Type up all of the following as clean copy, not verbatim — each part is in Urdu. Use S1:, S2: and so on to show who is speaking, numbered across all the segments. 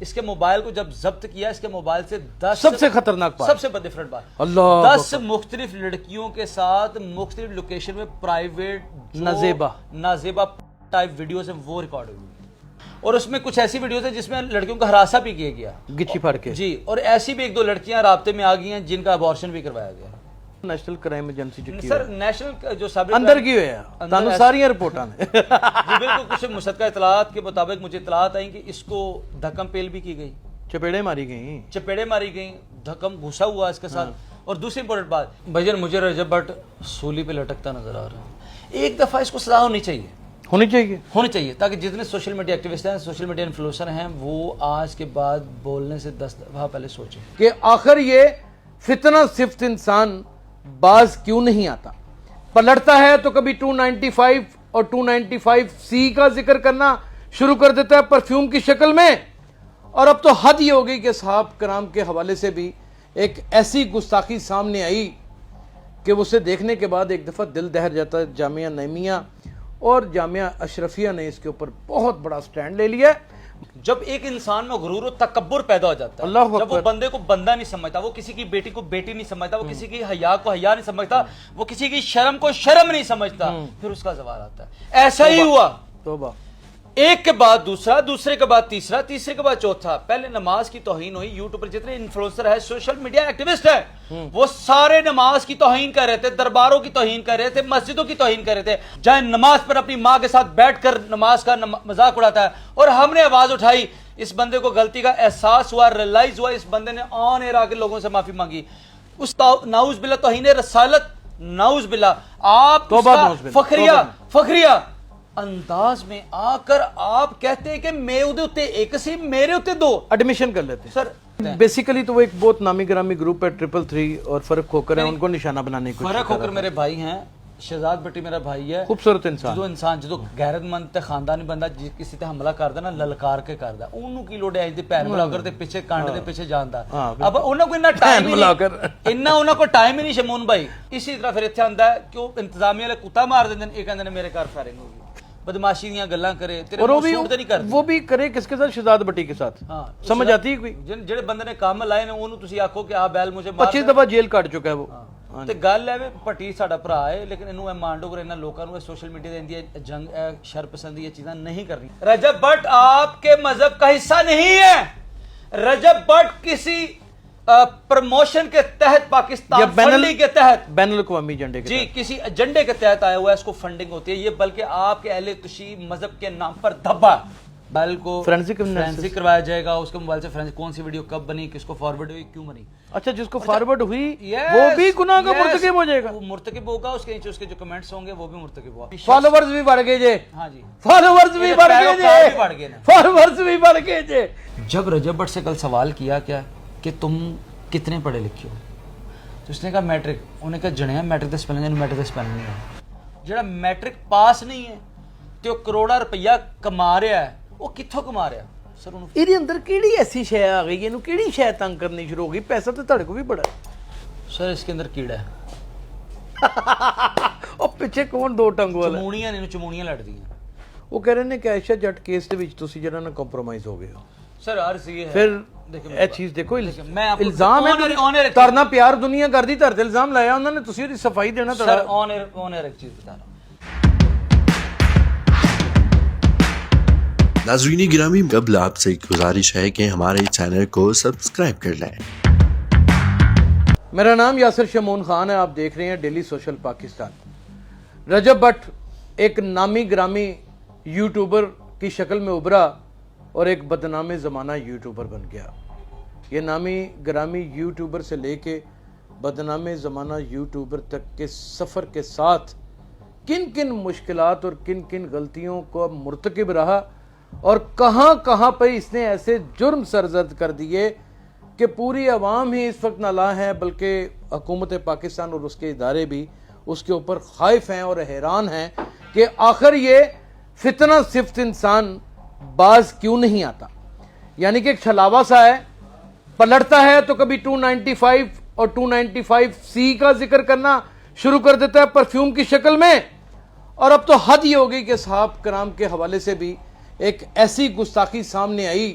S1: اس کے موبائل کو جب ضبط کیا اس کے موبائل سے 10
S2: سب سے خطرناک بات،
S1: سب سے ڈفرنٹ بات،
S2: اللہ
S1: 10 مختلف لڑکیوں کے ساتھ مختلف لوکیشن میں پرائیویٹ نازیبا ٹائپ ویڈیوز ہیں وہ ریکارڈ ہوئی، اور اس میں کچھ ایسی ویڈیوز ہیں جس میں لڑکیوں کا ہراساں بھی کیا گیا
S2: گچھی پھاڑ کے
S1: جی، اور ایسی بھی 1-2 لڑکیاں رابطے میں آ گئی ہیں جن کا ابارشن بھی کروایا گیا۔
S2: نیشنل کرائم ایجنسی جو
S1: سر نیشنل جو سابق
S2: اندر کی ہوئے ہیں تانوں ساری رپورٹاں نے
S1: جی بالکل، کچھ مصدقہ اطلاعات کے مطابق مجھے اطلاعات آئیں کہ اس کو دھکم پیل بھی کی گئی،
S2: چپیڑے ماری گئی،
S1: چپیڑے ماری گئیں، دھکم گھسا ہوا اس کے ساتھ۔ اور دوسری امپورٹنٹ بات، بھجن مجھے رجب بٹ سولی پہ لٹکتا نظر آ رہا ہے، ایک دفعہ اس کو سزا ہونی چاہیے تاکہ جتنے سوشل میڈیا ایکٹیوسٹ ہیں، سوشل میڈیا انفلوئنسر ہیں، وہ آج کے بعد بولنے سے 10 دفعہ پہلے سوچیں
S2: کہ آخر یہ فتنہ صفت انسان باز کیوں نہیں آتا، پلٹتا ہے تو کبھی 295 اور 295C کا ذکر کرنا شروع کر دیتا ہے پرفیوم کی شکل میں، اور اب تو حد ہی ہو گئی کہ صحابہ کرام کے حوالے سے بھی ایک ایسی گستاخی سامنے آئی کہ اسے دیکھنے کے بعد ایک دفعہ دل دہر جاتا ہے۔ جامعہ نعیمیہ اور جامعہ اشرفیہ نے اس کے اوپر بہت بڑا سٹینڈ لے لیا ہے۔
S1: جب ایک انسان میں غرور و تکبر پیدا ہو جاتا ہے،
S2: اللہ
S1: جب وہ بندے کو بندہ نہیں سمجھتا، وہ کسی کی بیٹی کو بیٹی نہیں سمجھتا، وہ کسی کی حیا کو حیا نہیں سمجھتا، وہ کسی کی شرم کو شرم نہیں سمجھتا، پھر اس کا زوال آتا ہے۔ ایسا ہی ہوا،
S2: توبہ،
S1: ایک کے بعد دوسرا، دوسرے کے بعد تیسرا، تیسرے کے بعد چوتھا۔ پہلے نماز کی توہین ہوئی، یوٹیوب پر جتنے انفلوئنسر ہیں، سوشل میڈیا ایکٹیوسٹ ہیں، وہ سارے نماز کی توہین کر رہے تھے، درباروں کی توہین کر رہے تھے، مسجدوں کی توہین کر رہے تھے، جہاں نماز پر اپنی ماں کے ساتھ بیٹھ کر نماز کا مذاق اڑاتا ہے۔ اور ہم نے آواز اٹھائی، اس بندے کو غلطی کا احساس ہوا، ریلائز ہوا، اس بندے نے آن ایئر آ کے لوگوں سے معافی مانگی۔ اس نعوذ باللہ توہین رسالت، نعوذ باللہ، آپ فخریہ انداز میں آ کر آپ کہتے ہیں کہ میں ادھے اتے ایک سی میرے اتے 2
S2: ایڈمیشن کر لیتے ہیں۔
S1: سر
S2: بیسیکلی تو وہ ایک بہت نامی گرامی گروپ ہے 333 اور فرق کھوکر ہے، ان کو نشانہ بنانے کی
S1: فرق کھوکر میرے بھائی ہیں، شہزاد بٹی میرا بھائی ہے،
S2: خوبصورت انسان
S1: جدو غیرت مند تے خاندانی بندہ کسی تے حملہ کردا نا للکار کے کردا، اونوں کی لوڑ ہے تے پیر ملا کر تے پیچھے کانڈ دے پیچھے جاندا۔ اب انہاں کو اتنا ٹائم انہاں کو ٹائم ہی نہیں شمون بھائی۔ اسی طرح پھر ایتھے آندا ہے کہ وہ انتظامیہ والے کتا مار دیندے نے، ایک کہندے نے میرے گھر فائرنگ ہو گئی، بدماشی دیاں گلاں کرے، تیرے کو سوٹ تے نہیں کردا،
S2: وہ بھی کرے کس کے ساتھ؟ شہزاد بٹی کے ساتھ۔ سمجھ آتی ہے کوئی؟
S1: جڑے بندے نے کام لائے نے اونوں تسی آکھو کہ آ بیل مجھے
S2: 25 دفعہ جیل کاٹ چکا ہے وہ۔
S1: تے گل ہے پٹی ساڈا بھرا ہے، لیکن انہوں اے مانڈو کر انہاں لوکاں نوں سوشل میڈیا دے اندی جنگ شر پسندی یہ چیزاں نہیں کرنی۔ رجب بٹ آپ کے مذہب کا حصہ نہیں ہے۔ رجب بٹ کسی پروموشن کے تحت، پاکستان فنڈنگ کے تحت،
S2: بین الاقوامی ایجنڈے کے
S1: جی کسی ایجنڈے کے تحت آیا ہوا ہے، اس کو فنڈنگ ہوتی ہے، یہ بلکہ آپ کے اہل تشیع مذہب کے نام پر دھبا۔ موبائل کو
S2: فرینسک
S1: کروایا جائے گا، اس کے موبائل سے فرینسک کون سی ویڈیو کب بنی، کس کو فارورڈ ہوئی، کیوں بنی۔
S2: اچھا، جس کو فارورڈ ہوئی وہ بھی گناہ کا مرتکب ہو جائے گا،
S1: وہ مرتکب ہوگا، اس کے نیچے اس کے جو کمنٹس ہوں گے وہ بھی مرتکب ہوگا۔
S2: فالوورز بھی بڑھ گئے جے،
S1: ہاں جی،
S2: فالوورز بھی بڑھ گئے، فالوورز بھی بڑھ گئے جے۔
S1: جب رجب بٹ سے کل سوال کیا کیا کہ تم کتنے پڑھے لکھے ہو، تو اس نے کہا میٹرک۔ انہوں نے کہا جنیا میٹرک دے سپیلنگ میٹرک دے سپیلنگ نہیں ہے، جڑا میٹرک پاس نہیں ہے تے وہ کروڑا روپیہ کما رہا ہے، وہ کتھوں کما رہا ہے؟ سر
S2: یہ اندر کیڑی ایسی شے آ گئی، یہ کیڑی شے تنگ کرنی شروع ہو گئی؟ پیسہ تو تڑے کو بھی بڑا ہے
S1: سر، اس کے اندر کیڑا ہے۔
S2: اور پیچھے کون 2 ٹنگ والا؟
S1: چمونیاں نے چمونیاں لڑ دی ہیں۔
S2: وہ کہہ رہے ہیں کہ عائشہ جٹ کیس دے وچ تسی جڑا نا کمپرومائز ہو گئے ہو۔
S1: سر عرض یہ ہے،
S2: پھر اے چیز دیکھو، الزام
S1: الزام
S2: ہے ترنا پیار دنیا کر دی، ترتے الزام لایا انہوں نے، تسی دی صفائی دینا
S1: سر
S2: تڑا۔
S1: آن ایئر ایک چیز بتا رہا ہوں۔
S3: ناظرین گرامی، قبل آپ سے ایک گزارش ہے کہ ہمارے چینل کو سبسکرائب کر لیں۔
S2: میرا نام یاسر شمون خان ہے، آپ دیکھ رہے ہیں ڈیلی سوشل پاکستان۔ رجب بٹ ایک نامی گرامی یوٹیوبر کی شکل میں ابھرا اور ایک بدنام زمانہ یوٹیوبر بن گیا۔ یہ نامی گرامی یوٹیوبر سے لے کے بدنام زمانہ یوٹیوبر تک کے سفر کے ساتھ کن کن مشکلات اور کن کن غلطیوں کو مرتکب رہا، اور کہاں کہاں پہ اس نے ایسے جرم سرزد کر دیے کہ پوری عوام ہی اس وقت نالاں ہے، بلکہ حکومت پاکستان اور اس کے ادارے بھی اس کے اوپر خائف ہیں اور حیران ہیں کہ آخر یہ فتنہ صفت انسان باز کیوں نہیں آتا۔ یعنی کہ ایک چھلاوا سا ہے، پلٹتا ہے تو کبھی 295 اور 295C کا ذکر کرنا شروع کر دیتا ہے پرفیوم کی شکل میں، اور اب تو حد ہی ہو گئی کہ صحابہ کرام کے حوالے سے بھی ایک ایسی گستاخی سامنے آئی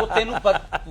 S1: ਉਹ ਤੈਨੂੰ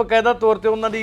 S2: ਬਕਾਇਦਾ ਤੌਰ ਤੇ ਉਹਨਾਂ ਦੀ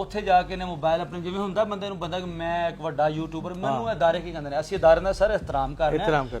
S1: ਉੱਥੇ ਜਾ ਕੇ ਨੇ ਮੋਬਾਈਲ ਆਪਣੇ, ਜਿਵੇਂ ਹੁੰਦਾ ਬੰਦੇ ਨੂੰ ਬੰਦਾ ਕਿ ਮੈਂ ਇੱਕ ਵੱਡਾ ਯੂਟਿਊਬਰ, ਮੈਨੂੰ ਅਦਾਰੇ ਕੀ ਕਹਿੰਦੇ ਨੇ, ਅਸੀਂ ਅਦਾਰੇ ਦਾ ਸਰ ਇਹਤਰਾਮ ਕਰਨਾ ਹੈ,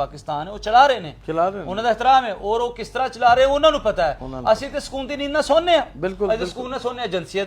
S1: ਪਾਕਿਸਤਾਨ ਹੈ, ਉਹ ਚਲਾ ਰਹੇ ਨੇ, ਉਹਨਾਂ ਦਾ ਇਹਤਰਾਮ ਹੈ, ਔਰ ਉਹ ਕਿਸ ਤਰ੍ਹਾਂ ਚਲਾ ਰਹੇ ਉਹਨਾਂ ਨੂੰ ਪਤਾ ਹੈ। ਅਸੀਂ ਤੇ ਸਕੂਨ ਦੀ ਨੀਂਦ ਨਾਲ ਸੋਨੇ ਆ, ਬਿਲਕੁਲ ਸਕੂਨ ਨਾਲ ਸੋਨੇ, ਏਜੰਸੀਆਂ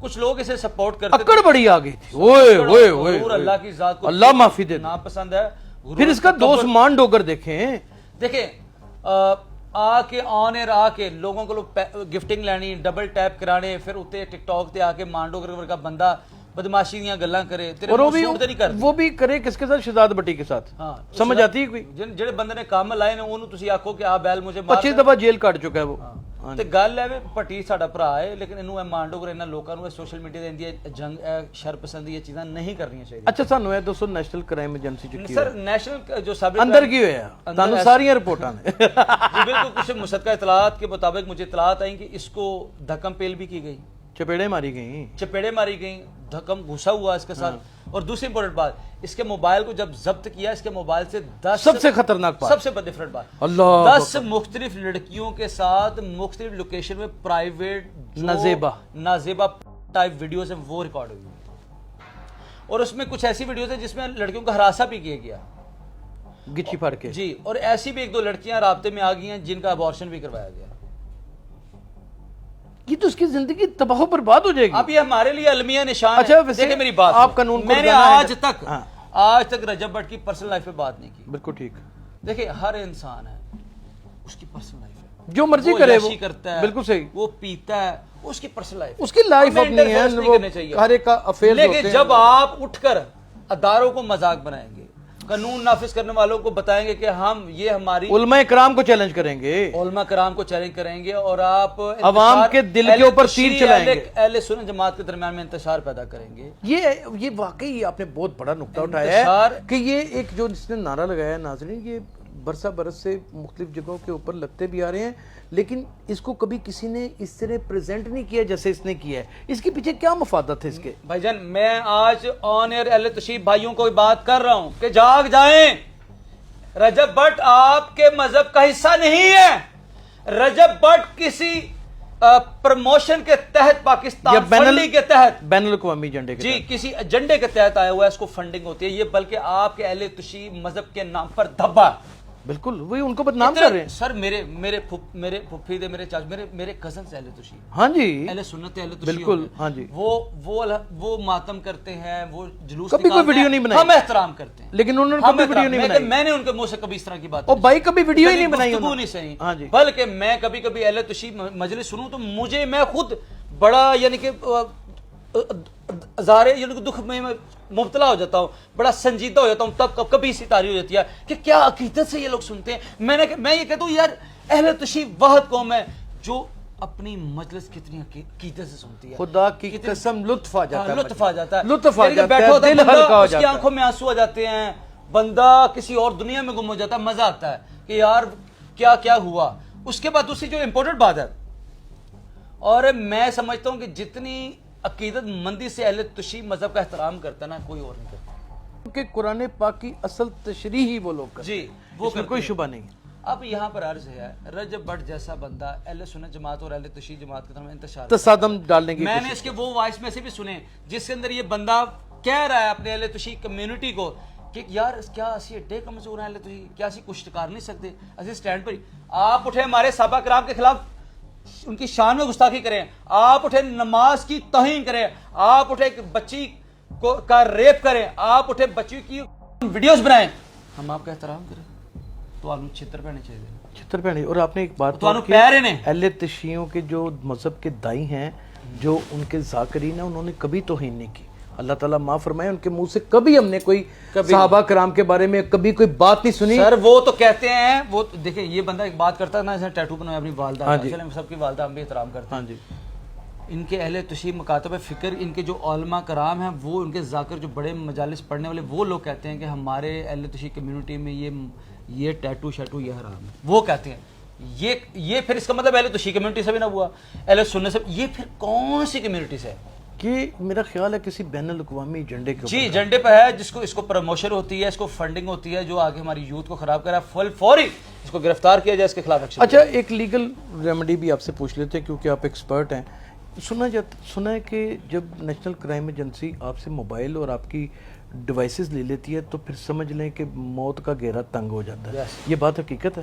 S1: کچھ لوگ اسے سپورٹ کرتے
S2: اکڑ بڑی آ گئی تھی، اوئے اوئے اوئے،
S1: غرور اللہ کی ذات کو
S2: اللہ معافی دے،
S1: ناپسند ہے.
S2: پھر اس کا دوست مان ڈوگر دیکھیں.
S1: دیکھیں آ کے آن ایئر آ کے لوگوں کو گفٹنگ لینی، ڈبل ٹیپ کرانے، پھر اتنے ٹک ٹاک تے آ کے مانڈو کا بندہ بدماشی دیاں گلاں کرے،
S2: اور وہ بھی کرے کس کے ساتھ؟ شہزاد بٹی کے ساتھ. سمجھ آتی ہے کوئی؟
S1: جڑے بندے نے کام لائے نے انہوں تسی آکھو کہ آ بیل مجھے
S2: 25 دفعہ جیل کاٹ چکا ہے وہ.
S1: تے گل ہے پٹی ساڈا بھرا ہے، لیکن انہوں مانڈو کر انہاں لوکاں نوں سوشل میڈیا دے اندی جنگ شر پسندی یہ چیزاں نہیں کرنی چاہیے.
S2: اچھا سانو ہے دوستو نیشنل کرائم ایجنسی جو کی
S1: سر نیشنل جو سابق
S2: اندر کی ہویا تانوں ساری رپورٹاں نے
S1: جی بالکل کچھ مصدقہ اطلاعات کے مطابق مجھے اطلاعات آئیں کہ اس کو دھکم پیل بھی کی گئی،
S2: چپیڑے ماری گئیں،
S1: چپیڑے ماری گئیں، دھکم گھسا ہوا اس کے ساتھ. اور دوسری امپورٹنٹ بات، اس کے موبائل کو جب ضبط کیا، اس کے موبائل سے 10
S2: سب سے خطرناک بات،
S1: سب سے ڈفرنٹ بات،
S2: اللہ
S1: 10 مختلف لڑکیوں کے ساتھ مختلف لوکیشن میں پرائیویٹ نازیبا ٹائپ ویڈیوز ہیں وہ ریکارڈ ہوئی، اور اس میں کچھ ایسی ویڈیوز ہیں جس میں لڑکیوں کا ہراساں بھی کیا گیا
S2: گچھی پھاڑ کے. جی
S1: اور ایسی بھی 1-2 لڑکیاں رابطے میں آ گئی ہیں جن کا ابارشن بھی کروایا گیا.
S2: یہ تو اس کی زندگی تباہ و برباد ہو جائے گی.
S1: اب یہ ہمارے لیے المیہ نشان ہے.
S2: اچھا ویسے
S1: دیکھیں میری بات،
S2: آپ قانون کو
S1: میں نے آج تک رجب بٹ کی پرسنل لائف پہ بات نہیں کی.
S2: بالکل ٹھیک.
S1: دیکھیں ہر انسان ہے، اس کی پرسنل لائف ہے،
S2: جو مرضی کرے وہ
S1: کرتا ہے،
S2: بالکل صحیح،
S1: وہ پیتا ہے، اس کی پرسنل لائف،
S2: اس کی لائف اپنی ہے، وہ ہر ایک کا افیئر ہوتے ہیں.
S1: لیکن جب آپ اٹھ کر اداروں کو مذاق بنائیں گے، قانون نافذ کرنے والوں کو بتائیں گے کہ ہم یہ ہماری
S2: علماء کرام کو چیلنج کریں گے،
S1: علماء کرام کو چیلنج کریں گے، اور آپ
S2: عوام کے دل کے اوپر تیر چلائیں گے،
S1: اہل سنت جماعت کے درمیان میں انتشار پیدا کریں گے.
S2: یہ واقعی آپ نے بہت بڑا نقطہ اٹھایا ہے کہ یہ ایک جو جس نے نعرہ لگایا ہے ناظرین، یہ برسہ برس سے مختلف جگہوں کے اوپر لگتے بھی آ رہے ہیں، لیکن اس کو کبھی کسی نے اس طرح پریزنٹ نہیں کیا جیسے اس نے کیا ہے. اس کے پیچھے کیا مفادات ہے اس کے؟
S1: بھائی جان میں آج آن ایئر اہل تشریف بھائیوں کو بات کر رہا ہوں کہ جاگ جائیں. رجب بٹ آپ کے مذہب کا حصہ نہیں ہے. رجب بٹ کسی پروموشن کے تحت، پاکستان فنڈنگ کے تحت،
S2: بین الاقوامی ایجنڈے کے
S1: جی کسی ایجنڈے کے تحت آیا ہوا ہے، اس کو فنڈنگ ہوتی ہے. یہ بلکہ آپ کے اہل تشیع مذہب کے نام پر دھبا.
S2: بالکل وہی ان کو بدنام کر رہے ہیں.
S1: سر میرے پھپھی دے، میرے چاچا، میرے کزنز اہل تشیع،
S2: ہاں جی
S1: اہل سنت اہل تشیع،
S2: بالکل ہاں جی،
S1: وہ ماتم کرتے ہیں، وہ جلوس
S2: کبھی کوئی ویڈیو نہیں بنائی،
S1: ہم احترام کرتے ہیں،
S2: لیکن انہوں نے کبھی ویڈیو نہیں بنائی.
S1: میں نے ان کے منہ سے کبھی اس طرح کی بات
S2: او بھائی کبھی ویڈیو ہی نہیں بنائی
S1: انہوں نے، صحیح
S2: ہاں جی.
S1: بلکہ میں کبھی کبھی اہل تشیع مجلس سنوں تو میں خود بڑا یعنی کہ ظاہر یعنی کہ دکھ میں مبتلا ہو جاتا ہوں، بڑا سنجیدہ ہو جاتا ہوں. تب کبھی اسی تاریخ ہو جاتی ہے کہ کیا عقیدت سے یہ لوگ سنتے ہیں. میں یہ کہتا ہوں یار اہل تشیع واحد قوم ہے جو اپنی مجلس کتنی عقیدت سے سنتی ہے.
S2: خدا کی قسم لطف آ جاتا ہے،
S1: لطف آ جاتا ہے،
S2: لطف آ جاتا ہے، دل ہلکا ہو
S1: اس کی
S2: جاتا
S1: آنکھوں میں آنسو آ جاتے ہیں، بندہ کسی اور دنیا میں گم ہو جاتا ہے. مزہ آتا ہے کہ یار کیا کیا ہوا. اس کے بعد دوسری جو امپورٹنٹ بات ہے، اور میں سمجھتا ہوں کہ جتنی عقیدت مندی سے اہل تشیع مذہب کا احترام کرتا ہے نا، کوئی اور نہیں کرتا.
S2: کہ قرآن پاک کی اصل تشریح ہی وہ لوگ کرتے
S1: جی
S2: ہیں،
S1: وہ
S2: اس میں کوئی شبہ نہیں.
S1: اب یہاں پر عرض ہے، رجب بٹ جیسا بندہ اہل سنت جماعت اور اہل تشیع جماعت کے درمیان انتشار
S2: تصادم ڈالنے کی
S1: میں نے اس کے وہ وائس میں سے بھی سنے جس کے اندر یہ بندہ کہہ رہا ہے اپنے اہل تشیع کمیونٹی کو کہ یار کیا اسی اڈے کمزور ہیں اہل تشیع، کیا اسی کچھ کر نہیں سکتے، اسی سٹینڈ پر ہی. آپ اٹھے ہمارے صحابہ کرام کے خلاف ان کی شان میں گستاخی کریں، آپ اٹھے نماز کی توہین کریں، آپ اٹھے بچی کا ریپ کریں، آپ اٹھے بچی کی ویڈیوز بنائیں، ہم آپ کا احترام کریں تو آپ چھتر پہنے چاہیے، چھتر
S2: پہنے. اور آپ نے ایک بات اہل تشیعوں کے جو مذہب کے دائی ہیں، جو ان کے ذاکرین ہیں، انہوں نے کبھی توہین نہیں کی. اللہ تعالیٰ معاف فرمائے، ان کے منہ سے کبھی ہم نے کوئی صحابہ کرام کے بارے میں کبھی کوئی بات نہیں سنی.
S1: سر وہ تو کہتے ہیں، وہ دیکھیں یہ بندہ ایک بات کرتا ہے نا، ٹیٹو بنایا اپنی والدہ، سب کی والدہ ہم بھی احترام کرتے ہیں. ان کے اہل تشیع مکاتب فکر، ان کے جو علماء کرام ہیں، وہ ان کے ذاکر جو بڑے مجالس پڑھنے والے، وہ لوگ کہتے ہیں کہ ہمارے اہل تشیع کمیونٹی میں یہ ٹیٹو شیٹو یہ حرام ہے. وہ کہتے ہیں یہ پھر اس کا مطلب اہل تشیع کمیونٹی سے بھی نہ ہوا، اہل سنت سے. یہ پھر کون سی کمیونٹی سے ہے؟
S2: کہ میرا خیال ہے کسی بین الاقوامی ایجنڈے کے
S1: جی ایجنڈے پہ ہے، جس کو اس کو پروموشن ہوتی ہے، اس کو فنڈنگ ہوتی ہے، جو آگے ہماری یوتھ کو خراب کرا ہے. فوری اس کو گرفتار کیا جائے، اس کے خلاف ایکشن.
S2: اچھا ایک لیگل ریمیڈی بھی آپ سے پوچھ لیتے ہیں کیونکہ آپ ایکسپرٹ ہیں. سنا ہے کہ جب نیشنل کرائم ایجنسی آپ سے موبائل اور آپ کی ڈیوائسز لے لیتی ہے تو پھر سمجھ لیں کہ موت کا گھیرا تنگ ہو جاتا ہے. یہ بات حقیقت ہے؟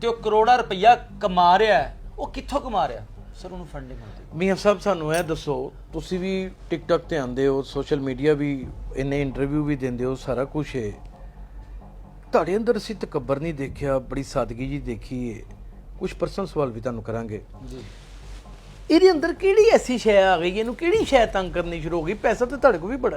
S1: ਤੇ ਉਹ ਕਰੋੜਾਂ ਰੁਪਈਆ ਕਮਾ ਰਿਹਾ ਹੈ, ਉਹ ਕਿੱਥੋਂ ਕਮਾ ਰਿਹਾ ਸਰ, ਉਹਨੂੰ ਫੰਡਿੰਗ ਹੁੰਦੀ।
S2: ਮੀਆਂ ਸਾਹਿਬ ਸਾਨੂੰ ਇਹ ਦੱਸੋ, ਤੁਸੀਂ ਵੀ ਟਿਕਟੌਕ ਤੇ ਆਉਂਦੇ ਹੋ, ਸੋਸ਼ਲ ਮੀਡੀਆ ਵੀ, ਇੰਨੇ ਇੰਟਰਵਿਊ ਵੀ ਦਿੰਦੇ ਹੋ, ਸਾਰਾ ਕੁਝ ਹੈ, ਤੁਹਾਡੇ ਅੰਦਰ ਅਸੀਂ ਤਕੱਬਰ ਨਹੀਂ ਦੇਖਿਆ, ਬੜੀ ਸਾਦਗੀ ਜੀ ਦੇਖੀ ਹੈ। ਕੁਝ ਪਰਸਨਲ ਸਵਾਲ ਵੀ ਤੁਹਾਨੂੰ ਕਰਾਂਗੇ
S1: ਜੀ,
S2: ਇਹਦੇ ਅੰਦਰ ਕਿਹੜੀ ਐਸੀ ਸ਼ੈ ਆ ਗਈ, ਇਹਨੂੰ ਕਿਹੜੀ ਸ਼ੈ ਤੰਗ ਕਰਨੀ ਸ਼ੁਰੂ ਹੋ ਗਈ? ਪੈਸਾ ਤੇ ਤੁਹਾਡੇ ਕੋਲ ਵੀ ਬੜਾ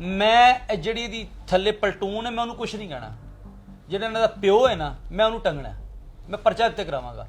S1: ਮੈਂ ਜਿਹੜੀ ਦੀ ਥੱਲੇ ਪਲਟੂਨ ਹੈ, ਮੈਂ ਉਹਨੂੰ ਕੁਝ ਨਹੀਂ ਕਹਿਣਾ, ਜਿਹੜਾ ਇਹਨਾਂ ਦਾ ਪਿਓ ਹੈ ਨਾ, ਮੈਂ ਉਹਨੂੰ ਟੰਗਣਾ, ਮੈਂ ਪਰਚਾ ਦਿੱਤੇ ਕਰਾਵਾਂਗਾ,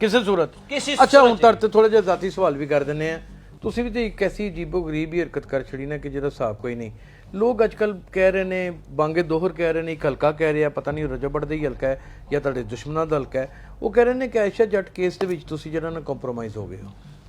S2: ਕਿਸੇ ਸੂਰਤ।
S1: ਕਿਸੇ
S2: ਅੱਛਾ ਹੁਣ
S1: ਸੂਰਤ 'ਚ।
S2: ਤਰਤ ਥੋੜੇ ਜਿਹਾ ਜ਼ਾਤੀ ਸਵਾਲ ਵੀ ਕਰ ਦਿੰਨੇ ਆ। ਤੁਸੀਂ ਵੀ ਤੇ ਇੱਕ ਐਸੀ ਅਜੀਬੋ ਗਰੀਬ ਹੀ ਹਰਕਤ ਕਰ ਛੜੀ ਨਾ ਕਿ ਜਿਹਦਾ ਹਿਸਾਬ ਕੋਈ ਨਹੀਂ। ਲੋਕ ਅੱਜਕੱਲ ਕਹਿ ਰਹੇ ਨੇ, ਬਾਂਗੇ ਦੋਹਰ ਕਹਿ ਰਹੇ ਨੇ, ਇੱਕ ਹਲਕਾ ਕਹਿ ਰਿਹਾ, ਪਤਾ ਨਹੀਂ ਰਜਬ ਭੱਟ ਦਾ ਹੀ ਹਲਕਾ ਹੈ ਜਾਂ ਤੁਹਾਡੇ ਦੁਸ਼ਮਣਾਂ ਦਾ ਹਲਕਾ ਹੈ, ਉਹ ਕਹਿ ਰਹੇ ਨੇ ਕਿ ਆਇਸ਼ਾ ਜੱਟ ਕੇਸ ਦੇ ਵਿੱਚ ਤੁਸੀਂ ਜਿਹੜਾ ਨਾ ਕੰਪਰੋਮਾਈਜ਼ ਹੋ ਗਏ ਹੋ।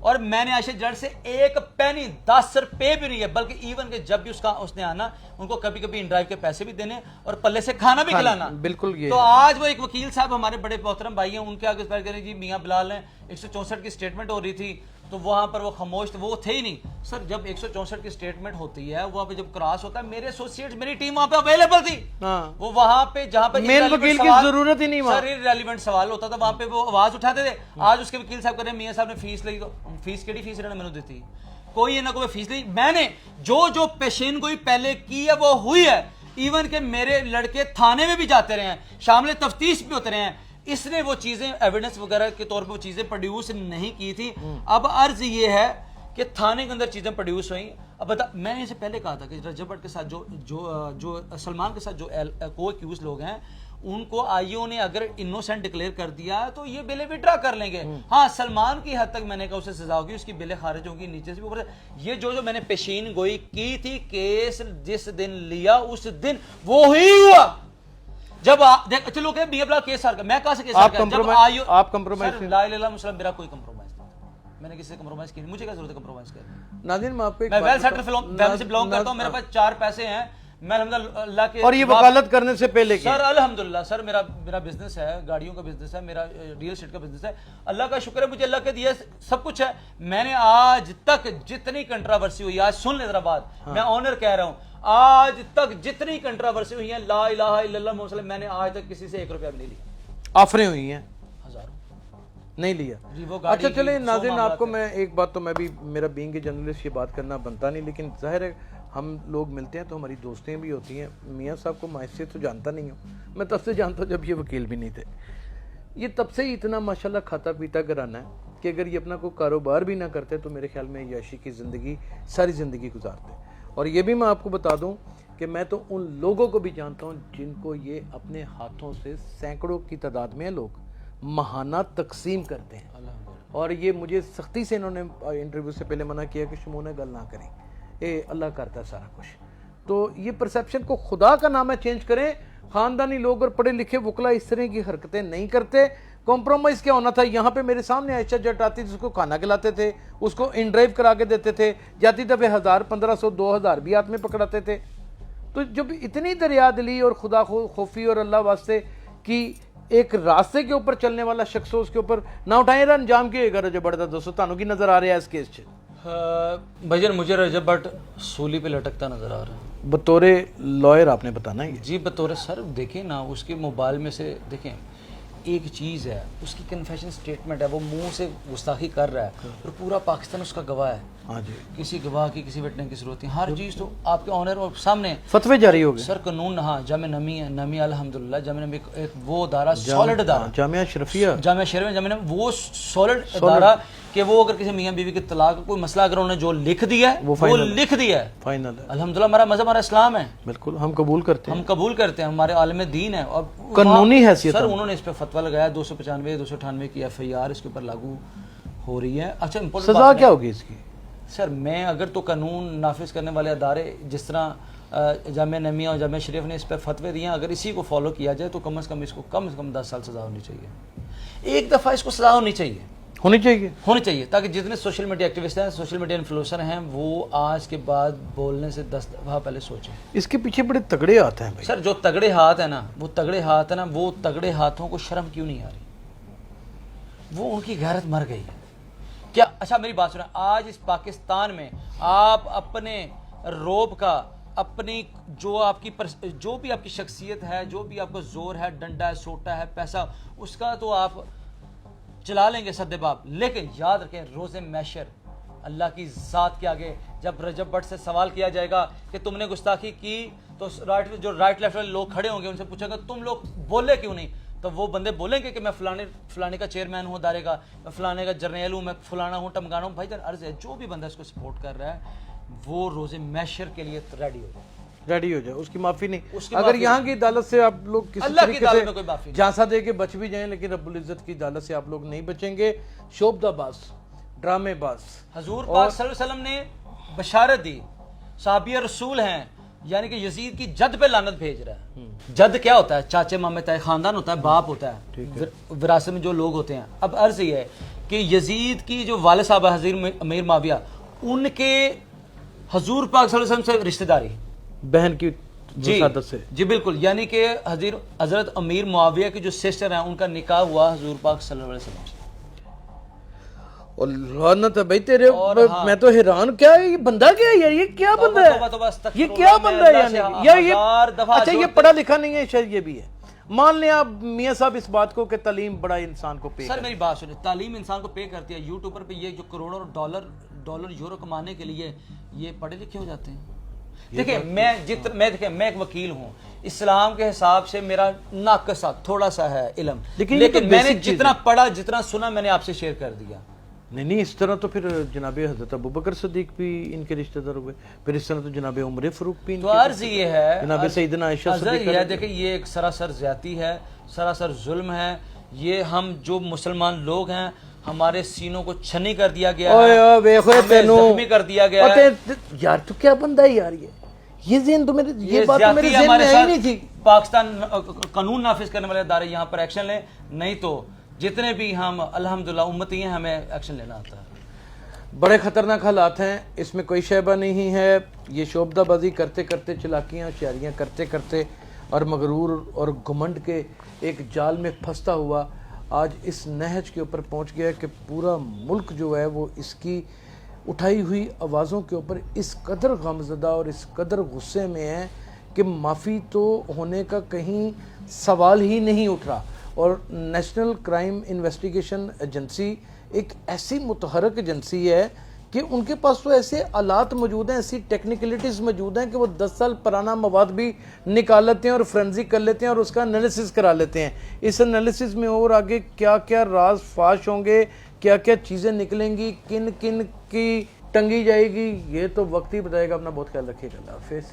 S1: اور میں نے عائشہ جڑ سے ایک پینی 10 روپے بھی نہیں ہے، بلکہ ایون کہ جب بھی اس نے آنا ان کو کبھی کبھی ان ڈرائیو کے پیسے بھی دینے اور پلے سے کھانا بھی کھلانا.
S2: بالکل. یہ
S1: تو آج وہ ایک وکیل صاحب ہمارے بڑے محترم بھائی ہیں، ان کے آگے بات کریں جی میاں بلال نے 164 کی سٹیٹمنٹ ہو رہی تھی تو وہاں پر وہ خاموش تھے، وہ تھے ہی نہیں. سر جب 164 کی سٹیٹمنٹ ہوتی ہے وہاں پہ جب کراس ہوتا ہے، میرے ایسوسیٹس میری ٹیم وہاں پہ اویلیبل تھی. وہ وہاں پہ جہاں پہ
S2: مین وکیل کی ضرورت ہی نہیں وہاں.
S1: سر ریلیونٹ سوال ہوتا تھا وہاں پہ وہ آواز اٹھاتے تھے. آج اس کے وکیل صاحب کہہ رہے ہیں میاں صاحب نے فیس لی، تو فیس کیڑی فیس انہوں نے مینوں دیتی؟ کوئی نہ کوئی فیس لی. میں نے جو پیشین گوئی پہلے کی ہے وہ ہوئی ہے. ایون کہ میرے لڑکے تھانے میں بھی جاتے رہے ہیں، شامل تفتیش بھی ہوتے رہے ہیں. اس نے وہ چیزیں ایویڈنس وغیرہ کے طور پہ وہ چیزیں پروڈیوس نہیں کی تھی. اب عرض یہ ہے کہ تھانے کے اندر چیزیں پروڈیوس ہوئیں. اب بتا، میں نے اسے پہلے کہا تھا کہ رجب بٹ کے ساتھ جو سلمان کے ساتھ جو کو ایکیوز لوگ ہیں ان کو آئی او نے اگر انوسینٹ ڈکلیئر کر دیا تو یہ بلیں وڈرا کر لیں گے. ہاں سلمان کی حد تک میں نے کہا اسے سزا ہوگی، اس کی بلیں خارج ہوگی نیچے سے بھی اوپر سے. یہ جو میں نے پیشین گوئی کی تھی، کیس جس دن لیا اس دن وہی ہوا. جب چلو کہ میاں بلال کیس میں کہاں سے کیس
S2: آپ کمپرومائز
S1: لا الہ الا اللہ مسلم، میرا کوئی کمپرومائز نہیں. میں نے کسی سے کمپرومائز کی نہیں، مجھے کیا ضرورت ہے کمپرومائز کرنے.
S2: ناظرین میں آپ کو
S1: میں ویل سیٹل فیملی سے بلانگ کرتا ہوں، میرے پاس 4 پیسے ہیں، میں الحمدللہ اللہ کے.
S2: اور یہ وکالت کرنے سے پہلے کی
S1: سر الحمدللہ سر میرا بزنس ہے، گاڑیوں کا بزنس ہے، میرا ریل اسٹیٹ کا بزنس ہے. اللہ کا شکر ہے مجھے اللہ کے دیا سب کچھ ہے. میں نے آج تک جتنی کنٹراورسی ہوئی، آج سن لیں ذرا بات، میں آنر کہہ رہا ہوں، آج تک جتنی کنٹراورسی ہوئی ہیں لا الہ الا اللہ محمد صلی اللہ علیہ وسلم، میں نے آج تک کسی سے 1 روپیہ بھی نہیں لیا.
S2: آفریں ہوئی ہیں
S1: ہزاروں
S2: نہیں لیا. اچھا چلیں ناظرین، آپ کو میں ایک بات تو میں بھی میرا بینگ اے جرنلسٹ یہ بات کرنا بنتا نہیں، لیکن ظاہر ہے ہم لوگ ملتے ہیں تو ہماری دوستیں بھی ہوتی ہیں. میاں صاحب کو میں سے تو جانتا نہیں ہوں، میں تب سے جانتا ہوں جب یہ وکیل بھی نہیں تھے. یہ تب سے ہی اتنا ماشاءاللہ کھاتا پیتا گھرانہ ہے کہ اگر یہ اپنا کوئی کاروبار بھی نہ کرتے تو میرے خیال میں یاشی کی زندگی ساری زندگی گزارتے. اور یہ بھی میں آپ کو بتا دوں کہ میں تو ان لوگوں کو بھی جانتا ہوں جن کو یہ اپنے ہاتھوں سے سینکڑوں کی تعداد میں لوگ ماہانہ تقسیم کرتے ہیں. اور یہ مجھے سختی سے انہوں نے انٹرویو سے پہلے منع کیا کہ شمونے گل نہ کریں، اللہ کرتا ہے سارا کچھ. تو یہ پرسیپشن کو خدا کا نام ہے چینج کریں. خاندانی لوگ اور پڑھے لکھے وکلا اس طرح کی حرکتیں نہیں کرتے. کمپرومائز کیا ہونا تھا؟ یہاں پہ میرے سامنے عائشہ جٹ آتی تھی، اس کو کھانا کھلاتے تھے، اس کو ان ڈرائیو کرا کے دیتے تھے، جاتی دفعہ 1000 1500 2000 بھی ہاتھ میں پکڑاتے تھے. تو جب اتنی دریا دلی اور خدا خوفی اور اللہ واسطے کی ایک راستے کے اوپر چلنے والا شخص ہو، اس کے اوپر نہ اٹھائیں رہا انجام کیا ہوئے گا. رجب بٹ دا دوستو تانوں کی نظر آ رہا ہے اس کیس چ؟
S1: بھجن مجھے رجب بٹ سولی پہ لٹکتا نظر آ رہا ہے.
S2: بطور لائر آپ نے بتانا ہے
S1: جی بطور سر دیکھیں نا، اس کے موبائل میں سے دیکھیں ایک چیز ہے، اس کی کنفیشن سٹیٹمنٹ ہے، وہ منہ سے گستاخی کر رہا ہے اور پورا پاکستان اس کا گواہ ہے.
S2: ہاں جی،
S1: کسی گواہ کی کسی وٹنس کی ضرورت نہیں، ہر چیز تو آپ کے آنر اور سامنے.
S2: فتوے جاری ہو گئے
S1: سر قانون. ہاں جامعہ نمی ہے، نمی الحمدللہ جامعہ نمی ایک وہ ادارہ سالڈ ادارہ،
S2: جامعہ شرفیہ
S1: جامعہ وہ سالڈ ادارہ کہ وہ اگر کسی میاں بیوی کے طلاق کا کوئی مسئلہ اگر انہوں نے جو لکھ دیا ہے وہ لکھ دیا ہے،
S2: فائنل ہے.
S1: الحمدللہ ہمارا مذہب ہمارا اسلام ہے،
S2: بالکل ہم قبول کرتے ہیں،
S1: ہم قبول کرتے ہیں، ہمارے عالم دین ہے. اور
S2: قانونی حیثیت
S1: سر انہوں نے اس پہ فتویٰ لگایا 295 298 کی FIR اس کے اوپر لاگو ہو رہی ہے. اچھا
S2: سزا کیا ہوگی اس کی؟
S1: سر میں اگر تو قانون نافذ کرنے والے ادارے جس طرح جامعہ نمیہ اور جامعہ شریف نے اس پہ فتوے دیے ہیں، اگر اسی کو فالو کیا جائے تو کم از کم اس کو کم از کم 10 سال سزا ہونی چاہیے. ایک دفعہ اس کو سزا ہونی چاہیے تاکہ جتنے سوشل میڈیا ایکٹیوسٹ ہیں، سوشل میڈیا انفلوئنسر ہیں، وہ آج کے بعد بولنے سے 10 دفعہ پہلے سوچیں.
S2: اس کے پیچھے بڑے تگڑے ہاتھ ہیں
S1: سر. جو تگڑے ہاتھ ہیں نا، وہ تگڑے ہاتھوں کو شرم کیوں نہیں آ رہی؟ وہ ان کی غیرت مر گئی ہے کیا؟ اچھا میری بات سنیں، آج اس پاکستان میں آپ اپنے روب کا، اپنی جو بھی آپ کی شخصیت ہے، جو بھی آپ کا زور ہے، ڈنڈا ہے، سوٹا ہے، پیسہ، اس کا تو آپ چلا لیں گے سدے باپ. لیکن یاد رکھیں روز محشر اللہ کی ذات کے آگے جب رجب بٹ سے سوال کیا جائے گا کہ تم نے گستاخی کی، تو جو رائٹ لیفٹ والے لوگ کھڑے ہوں گے ان سے پوچھے گا تم لوگ بولے کیوں نہیں؟ تو وہ بندے بولیں گے کہ میں فلانے کا چیئرمین ہوں ادارے کا، میں فلانے کا جرنیل ہوں، میں فلانا ہوں، ٹمکانا ہوں. بھائی جان عرض ہے جو بھی بندہ اس کو سپورٹ کر رہا ہے وہ روز محشر کے لیے ریڈی ہو جائے. اس
S2: کی معافی نہیں. اگر یہاں کی عدالت سے آپ لوگ کسی طریقے سے جھانسا دے کے بچ بھی جائیں، لیکن رب العزت کی عدالت سے آپ لوگ نہیں بچیں گے. شوبدہ باز، ڈرامے باز.
S1: حضور پاک صلی اللہ علیہ وسلم نے بشارت دی، صحابی رسول ہیں، یعنی کہ یزید کی جد پہ لعنت بھیج رہا ہے. جد کیا ہوتا ہے؟ چاچے مامے، خاندان ہوتا ہے، باپ ہوتا ہے، وراثت میں جو لوگ ہوتے ہیں. اب عرض یہ ہے کہ یزید کی جو والد صاحب حضرت امیر معاویہ ان کے حضور پاک صلی اللہ علیہ وسلم سے رشتہ داری
S2: بہن کی
S1: جی
S2: وسادت سے.
S1: جی بالکل، یعنی کہ حضرت امیر معاویہ کی جو سسٹر ہیں ان کا نکاح ہوا حضور پاک صلی اللہ علیہ وسلم سے.
S2: اور لعنت ہے بھائی تیرے
S1: اور
S2: اوپر. میں تو حیران، کیا ہے یہ بندہ؟ کیا ہے یار؟ یہ کیا بندہ ہے؟ یہ کیا بندہ ہے یعنی؟ یا یہ اچھا یہ پڑھا لکھا نہیں ہے شاید، یہ بھی ہے. مان لیں آپ میاں صاحب اس بات کو کہ تعلیم بڑا انسان کو پے
S1: سر میری بات سنیں، تعلیم انسان کو پے کرتی ہے. یوٹیوبر پہ یہ جو کروڑوں ڈالر یورو کمانے کے لیے یہ پڑھے لکھے ہو جاتے ہیں. دیکھیں میں ایک وکیل ہوں، اسلام کے حساب سے میرا ناقص تھوڑا سا ہے علم، لیکن میں نے جتنا پڑھا جتنا سنا میں نے آپ سے شیئر کر دیا.
S2: نہیں اس طرح تو پھر جناب حضرت ابوبکر صدیق بھی ان کے رشتہ دار ہوئے، پھر اس طرح تو جناب عمر فاروق بھی ان
S1: تو عرض یہ ہے،
S2: جناب سیدنا عائشہ صدیقہ.
S1: دیکھیں یہ ایک سراسر زیادتی ہے، سراسر ظلم ہے. یہ ہم جو مسلمان لوگ ہیں ہمارے سینوں کو چھنی کر دیا گیا ہے، ہمیں زخمی کر دیا گیا ہے.
S2: یار تو کیا بندہ ہے یار؟ یہ ذہن تو میرے، یہ بات تو میرے ذہن میں آئی نہیں تھی.
S1: پاکستان قانون نافذ کرنے والے ادارے یہاں پر ایکشن لیں، نہیں تو جتنے بھی ہم الحمدللہ امتی ہیں ہمیں ایکشن لینا آتا ہے.
S2: بڑے خطرناک حالات ہیں، اس میں کوئی شیبہ نہیں ہے. یہ شعبدہ بازی کرتے کرتے، چلاکیاں شیاریاں کرتے کرتے اور مغرور اور گھمنڈ کے ایک جال میں پھنستا ہوا آج اس نہج کے اوپر پہنچ گیا کہ پورا ملک جو ہے وہ اس کی اٹھائی ہوئی آوازوں کے اوپر اس قدر غمزدہ اور اس قدر غصے میں ہے کہ معافی تو ہونے کا کہیں سوال ہی نہیں اٹھ رہا. اور نیشنل کرائم انویسٹیگیشن ایجنسی ایک ایسی متحرک ایجنسی ہے کہ ان کے پاس تو ایسے آلات موجود ہیں، ایسی ٹیکنیکلٹیز موجود ہیں کہ وہ 10 سال پرانا مواد بھی نکال لیتے ہیں اور فرینزک کر لیتے ہیں اور اس کا انالیسس کرا لیتے ہیں. اس انالیسس میں اور آگے کیا کیا راز فاش ہوں گے، کیا کیا چیزیں نکلیں گی، کن کن کی ٹنگی جائے گی، یہ تو وقت ہی بتائے گا. اپنا بہت خیال رکھیے گا. اللہ حافظ.